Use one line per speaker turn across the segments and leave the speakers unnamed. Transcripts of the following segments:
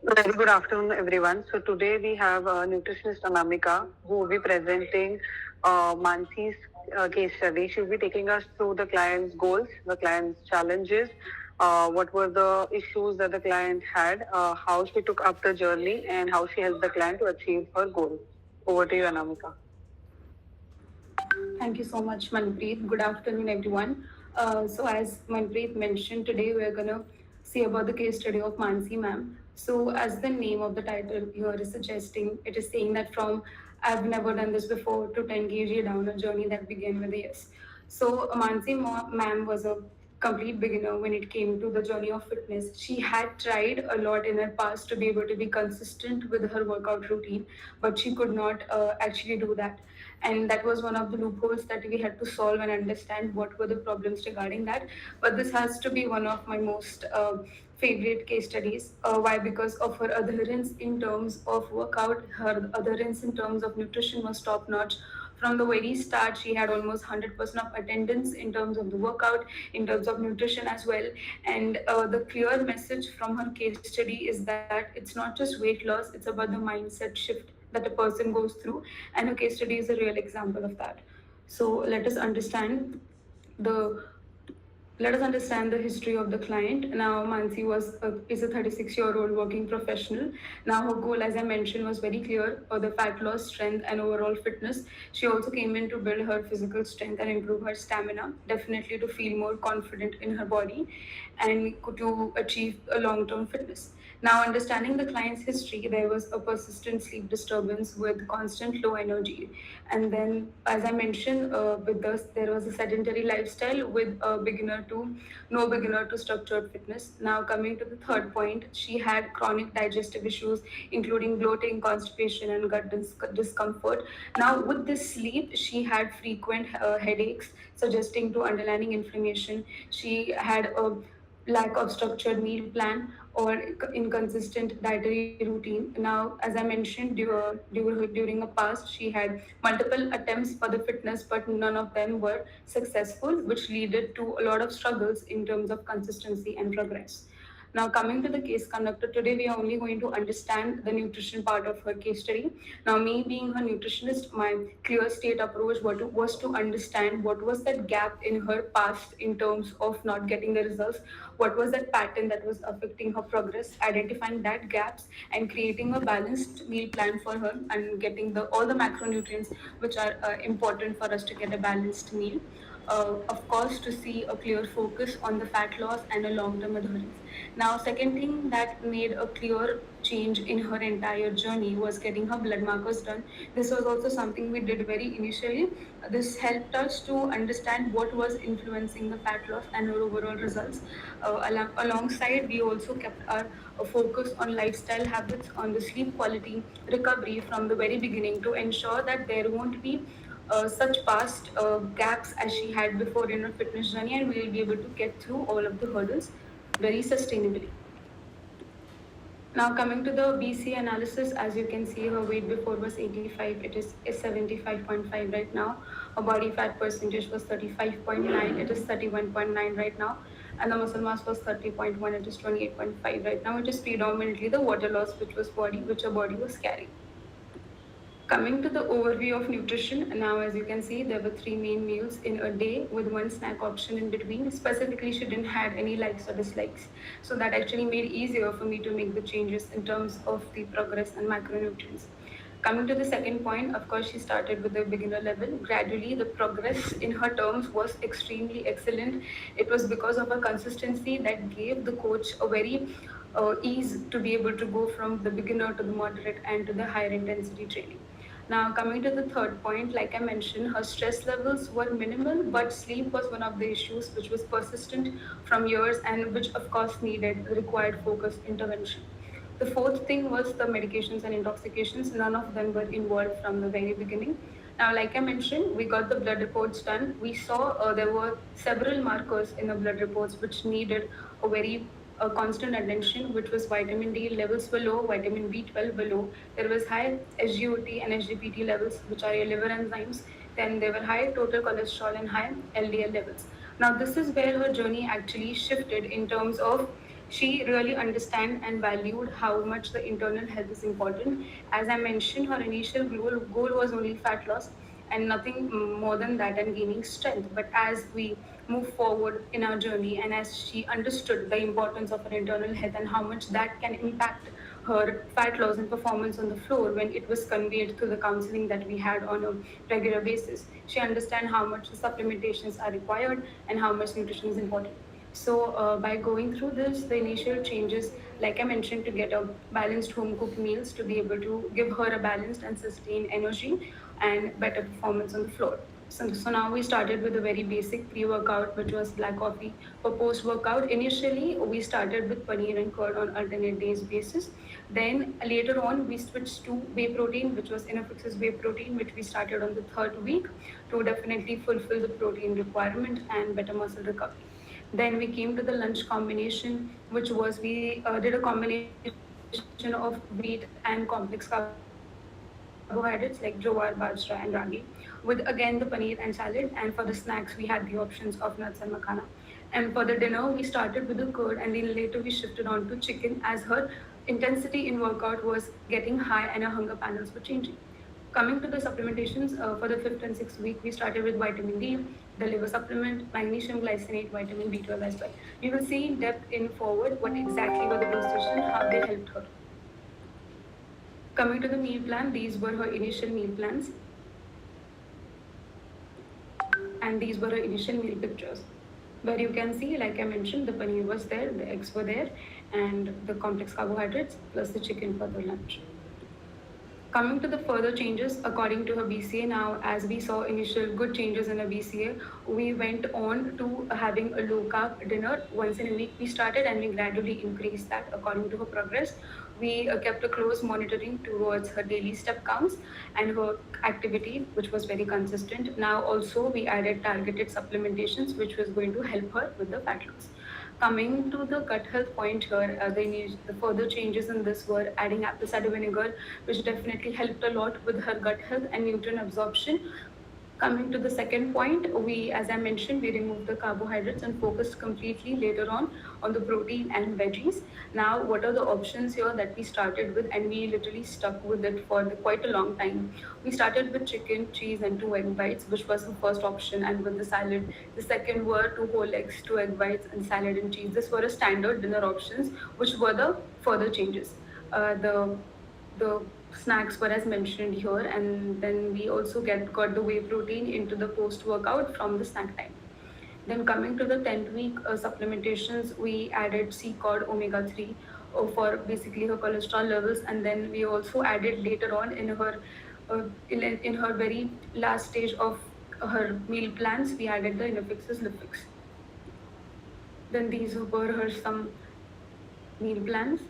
Very good afternoon, everyone. So today we have nutritionist Anamika who will be presenting Mansi's case study. She'll be taking us through the client's goals, the client's challenges, what were the issues that the client had, how she took up the journey, and how she helped the client to achieve her goal. Over to you, Anamika.
Thank you so much, Manpreet. Good afternoon, everyone. As Manpreet mentioned, today we're going to see about the case study of Mansi ma'am. So, as the name of the title here is suggesting, it is saying that from I've never done this before to 10 kg down a journey that began with a yes. So, ma'am was a complete beginner when it came to the journey of fitness. She had tried a lot in her past to be able to be consistent with her workout routine, but she could not actually do that. And that was one of the loopholes that we had to solve and understand what were the problems regarding that. But this has to be one of my most favorite case studies. Why? Because of her adherence in terms of workout, her adherence in terms of nutrition was top notch. From the very start, she had almost 100% of attendance in terms of the workout, in terms of nutrition as well. And the clear message from her case study is that it's not just weight loss, it's about the mindset shift that a person goes through. And her case study is a real example of that. So the let us understand the history of the client. Now, Mansi is a 36-year-old working professional. Now, her goal, as I mentioned, was very clear: the fat loss, strength, and overall fitness. She also came in to build her physical strength and improve her stamina, definitely to feel more confident in her body and to achieve a long-term fitness. Now, understanding the client's history, there was a persistent sleep disturbance with constant low energy. And then, as I mentioned, with this, there was a sedentary lifestyle with a beginner to no beginner to structured fitness. Now, coming to the third point, she had chronic digestive issues, including bloating, constipation, and discomfort. Now, with this sleep, she had frequent headaches, suggesting to underlying inflammation. She had a lack of structured meal plan or inconsistent dietary routine. Now, as I mentioned, during a past, she had multiple attempts for the fitness, but none of them were successful, which led to a lot of struggles in terms of consistency and progress. Now, coming to the case conductor, today we are only going to understand the nutrition part of her case study. Now, me being her nutritionist, my clear state approach was to understand what was that gap in her past in terms of not getting the results, what was that pattern that was affecting her progress, identifying that gaps, and creating a balanced meal plan for her and getting all the macronutrients which are important for us to get a balanced meal. Of course, to see a clear focus on the fat loss and a long-term adherence. Now, second thing that made a clear change in her entire journey was getting her blood markers done. This was also something we did very initially. This helped us to understand what was influencing the fat loss and her overall results. Alongside, we also kept our focus on lifestyle habits, on the sleep quality, recovery from the very beginning to ensure that there won't be such past gaps as she had before in her fitness journey, and we will be able to get through all of the hurdles very sustainably. Now, coming to the BC analysis, as you can see, her weight before was 85, it is 75.5 right now. Her body fat percentage was 35.9, it is 31.9 right now. And the muscle mass was 30.1, it is 28.5 right now. It is predominantly the water loss which her body was carrying. Coming to the overview of nutrition, now as you can see, there were three main meals in a day with one snack option in between. Specifically, she didn't have any likes or dislikes. So that actually made it easier for me to make the changes in terms of the progress and macronutrients. Coming to the second point, of course, she started with the beginner level. Gradually, the progress in her terms was extremely excellent. It was because of her consistency that gave the coach a very ease to be able to go from the beginner to the moderate and to the higher intensity training. Now, coming to the third point, like I mentioned, her stress levels were minimal, but sleep was one of the issues which was persistent from years and which, of course, required focused intervention. The fourth thing was the medications and intoxications. None of them were involved from the very beginning. Now, like I mentioned, we got the blood reports done. We saw there were several markers in the blood reports which needed a very constant attention, which was vitamin D levels were low, vitamin B12 were low. There was high SGOT and SGPT levels, which are your liver enzymes. Then there were high total cholesterol and high LDL levels. Now, this is where her journey actually shifted in terms of She really understand and valued how much the internal health is important. As I mentioned, her initial goal was only fat loss and nothing more than that, and gaining strength. But as we move forward in our journey, and as she understood the importance of her internal health and how much that can impact her fat loss and performance on the floor when it was conveyed through the counseling that we had on a regular basis, she understand how much the supplementations are required and how much nutrition is important. So by going through this, the initial changes, like I mentioned, to get a balanced home cooked meals, to be able to give her a balanced and sustained energy and better performance on the floor. So now we started with a very basic pre-workout, which was black coffee. For post-workout, initially we started with paneer and curd on alternate days basis. Then later on, we switched to whey protein, which was Inofix's whey protein, which we started on the third week to definitely fulfill the protein requirement and better muscle recovery. Then we came to the lunch combination, which was we did a combination of wheat and complex carbohydrates like jowar, bajra, and ragi, with again the paneer and salad. And for the snacks, we had the options of nuts and makhana. And for the dinner, we started with the curd, and then later we shifted on to chicken, as her intensity in workout was getting high and her hunger panels were changing. Coming to the supplementations, for the 5th and 6th week, we started with vitamin D, the liver supplement, magnesium glycinate, vitamin B12 as well. You will see in depth in forward what exactly were the dosages and how they helped her. Coming to the meal plan, these were her initial meal plans, and these were her initial meal pictures, where you can see, like I mentioned, the paneer was there, the eggs were there, and the complex carbohydrates plus the chicken for the lunch. Coming to the further changes according to her BCA, now as we saw initial good changes in her BCA, we went on to having a low carb dinner once in a week. We started and we gradually increased that according to her progress. We kept a close monitoring towards her daily step counts and her activity, which was very consistent. Now also we added targeted supplementations, which was going to help her with the fat loss. Coming to the gut health point here, the further changes in this were adding apple cider vinegar, which definitely helped a lot with her gut health and nutrient absorption. Coming to the second point, as I mentioned, we removed the carbohydrates and focused completely later on the protein and veggies. Now, what are the options here that we started with, and we literally stuck with it for quite a long time. We started with chicken, cheese, and 2 egg whites, which was the first option, and with the salad. The second were 2 whole eggs, 2 egg whites, and salad and cheese. This were a standard dinner options, which were the further changes. The snacks were as mentioned here, and then we also got the whey protein into the post workout from the snack time. Then coming to the 10th week supplementations, we added sea cod omega 3 for basically her cholesterol levels, and then we also added later on in her very last stage of her meal plans, we added the Inofix's Lipfix. Then these were her some meal plans.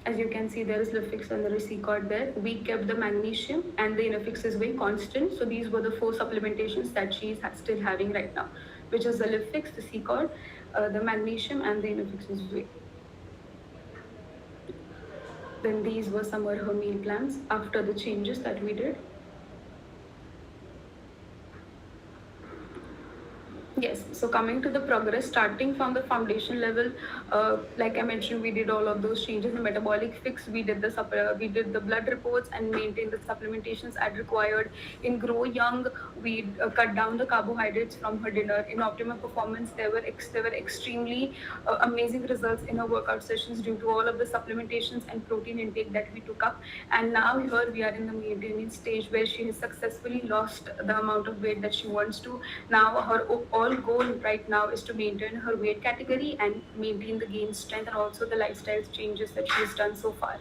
As you can see, there is Lipfix and there is C-Cod there. We kept the magnesium and the Inofix is very constant. So these were the 4 supplementations that she is still having right now, which is the Lipfix, the C-Cod, the magnesium, and the Inofix's whey. Then these were some of her meal plans after the changes that we did. Yes, so coming to the progress, starting from the foundation level, like I mentioned, we did all of those changes in metabolic fix. We did the blood reports and maintained the supplementations as required. In Grow Young, we cut down the carbohydrates from her dinner. In Optimum Performance, there were extremely amazing results in her workout sessions due to all of the supplementations and protein intake that we took up. And now here we are in the maintenance stage where she has successfully lost the amount of weight that she wants to. Now her all goal right now is to maintain her weight category and maintain the gain strength and also the lifestyle changes that she has done so far.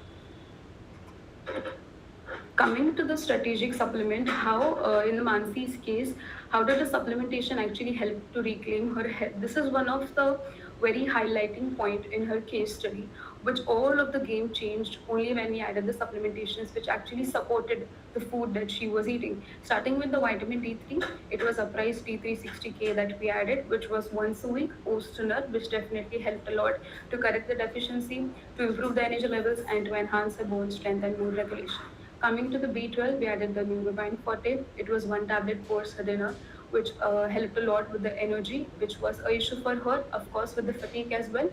Coming to the strategic supplement, how in Mansi's case, how did the supplementation actually help to reclaim her health? This is one of the very highlighting point in her case study, which all of the game changed only when we added the supplementations, which actually supported the food that she was eating. Starting with the vitamin D3, it was Uprise D360K that we added, which was once a week post dinner, which definitely helped a lot to correct the deficiency, to improve the energy levels, and to enhance her bone strength and mood regulation. Coming to the B12, we added the Neurobind Forte. It was 1 tablet post dinner, which helped a lot with the energy, which was an issue for her, of course, with the fatigue as well.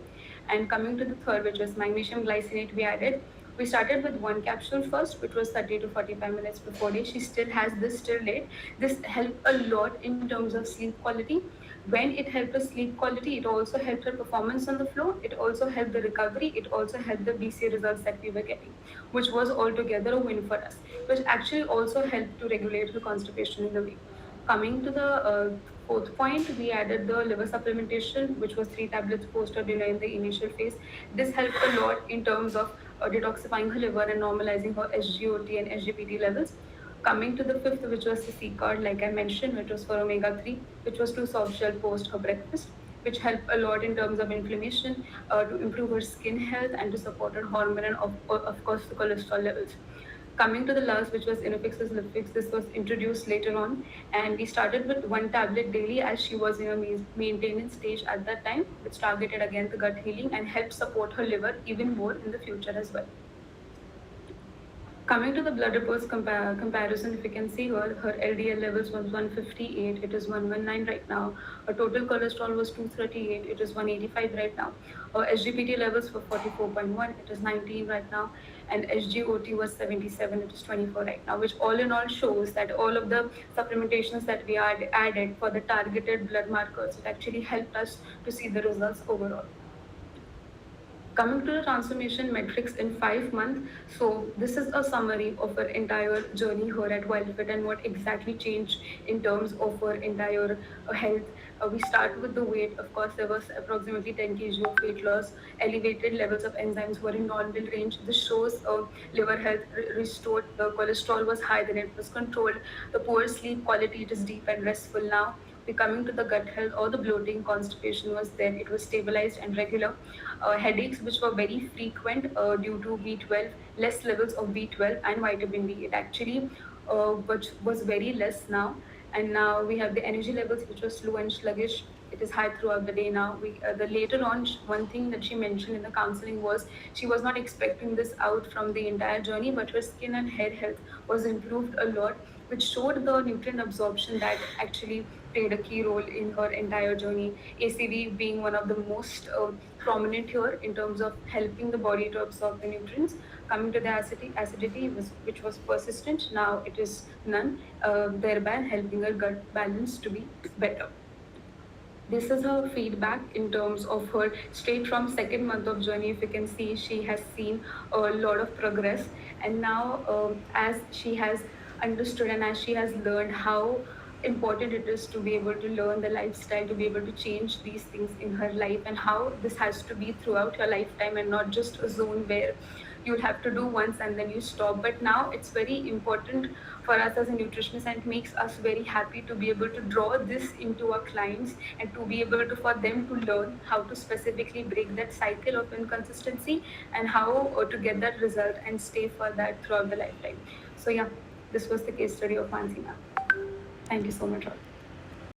And coming to the third, which was magnesium glycinate, we started with one capsule first, which was 30 to 45 minutes before day. She still has this till date. This helped a lot in terms of sleep quality. When it helped her sleep quality, it also helped her performance on the floor. It also helped the recovery. It also helped the BCA results that we were getting, which was altogether a win for us, which actually also helped to regulate her constipation in the week. Coming to the fourth point, we added the liver supplementation, which was 3 tablets post or dinner in the initial phase. This helped a lot in terms of detoxifying her liver and normalizing her SGOT and SGPT levels. Coming to the fifth, which was the C card, like I mentioned, which was for omega-3, which was 2 soft gel post her breakfast, which helped a lot in terms of inflammation, to improve her skin health, and to support her hormone and, of course, the cholesterol levels. Coming to the last, which was Inofix's Lipfix, this was introduced later on, and we started with 1 tablet daily as she was in a maintenance stage at that time, which targeted again the gut healing and helped support her liver even more in the future as well. Coming to the blood reports comparison, if you can see her LDL levels was 158, it is 119 right now. Her total cholesterol was 238, it is 185 right now. Her SGPT levels were 44.1, it is 19 right now. And SGOT was 77, it is 24 right now, which all in all shows that all of the supplementations that we added for the targeted blood markers, it actually helped us to see the results overall. Coming to the transformation metrics in 5 months, so this is a summary of her entire journey here at WildFit and what exactly changed in terms of her entire health. We start with the weight. Of course, there was approximately 10 kg of weight loss. Elevated levels of enzymes were in normal range. This shows liver health restored. The cholesterol was high, then it was controlled. The poor sleep quality, it is deep and restful now. We're coming to the gut health, or the bloating, constipation was there, it was stabilized and regular. Headaches, which were very frequent due to B12, less levels of B12 and vitamin D, it actually which was very less now. And now we have the energy levels, which was slow and sluggish. It is high throughout the day now. The later on, one thing that she mentioned in the counseling was she was not expecting this out from the entire journey, but her skin and hair health was improved a lot, which showed the nutrient absorption that actually played a key role in her entire journey. ACV being one of the most prominent here in terms of helping the body to absorb the nutrients. Coming to the acidity which was persistent, now it is none, thereby helping her gut balance to be better. This is her feedback in terms of her straight from second month of journey. If you can see, she has seen a lot of progress, and now as she has understood and as she has learned how important it is to be able to learn the lifestyle, to be able to change these things in her life, and how this has to be throughout her lifetime and not just a zone where you'll have to do once and then you stop. But now it's very important for us as a nutritionist, and it makes us very happy to be able to draw this into our clients and to be able to for them to learn how to specifically break that cycle of inconsistency and how to get that result and stay for that throughout the lifetime. So yeah, this was the case study of Mansi ma'am. Thank you so much all.